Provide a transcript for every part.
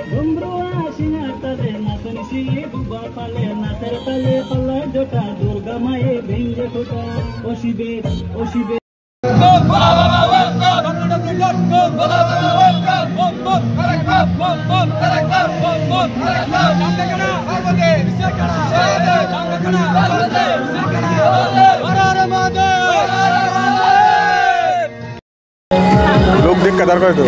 Dumbroa sinatale nasan siye duba pale nasar tale palla jota durga maye benje khota oshibe लोग देख कदर कर दो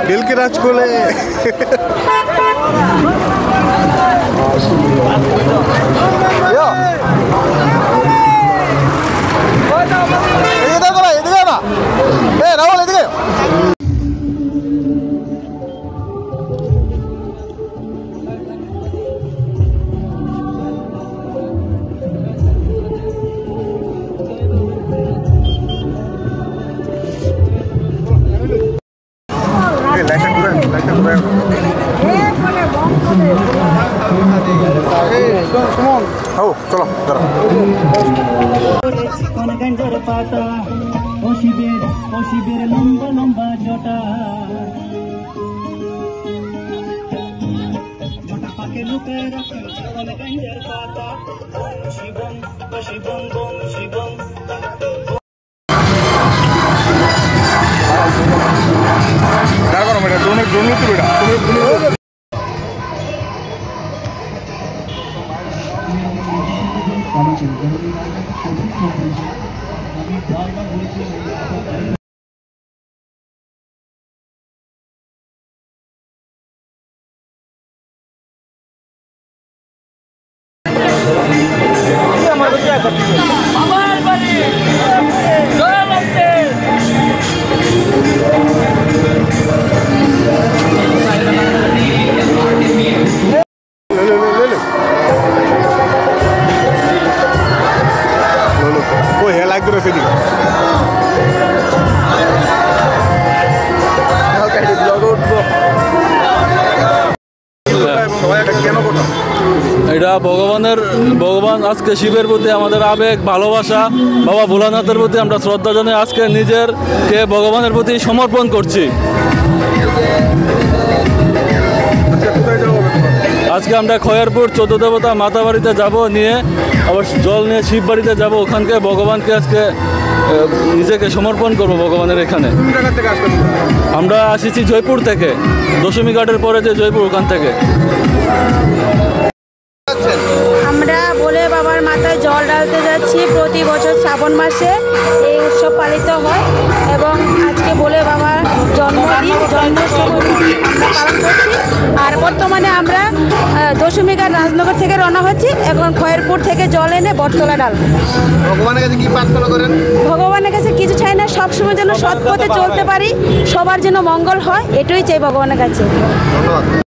दिल की राज खोले चलो गंजर पाता ओशिबेर लंबा लंबा जोटा जोटा पाके लुके रखे गंजर पाता शिवम शिवम बम शिवम दोनों तो बेटा এটা ভগবান আজকে শিবের প্রতি আমাদের আবেগ ভালোবাসা বাবা ভোলানাথের প্রতি আমরা শ্রদ্ধা জানাই আজকে নিজেরকে ভগবানের প্রতি সমর্পণ করছি। আজকে আমরা খয়েরপুর 14 দেবতা মাতা বাড়িতে যাব নিয়ে আবার জল নিয়ে শিব বাড়িতে যাব ওখানকে ভগবানকে আজকে নিজেকে সমর্পণ করব ভগবানের এখানে। আমরা আসিছি জয়পুর থেকে দশমী ঘাটের পরে যে জয়পুর ওখান থেকে। আমরা বলে বাবার মাথায় জল ঢালতে যাচ্ছি। প্রতি বছর শ্রাবণ মাসে এই উৎসব পালিত হয় এবং আজকে বলে বাবার জন্মদিন জন্মাষ্টমী আমরা পালন করছি। আর বর্তমানে আমরা দশমী ঘাট রাজনগর থেকে রওনা হচ্ছি। এখন খয়েরপুর থেকে জল এনে বটতলা ডালব। ভগবানের কাছে কি প্রার্থনা করেন? ভগবানের কাছে কিছু চাই না, সবসময় যেন সৎ পথে চলতে পারি, সবার যেন মঙ্গল হয়, এটাই চাই ভগবানের কাছে। ধন্যবাদ।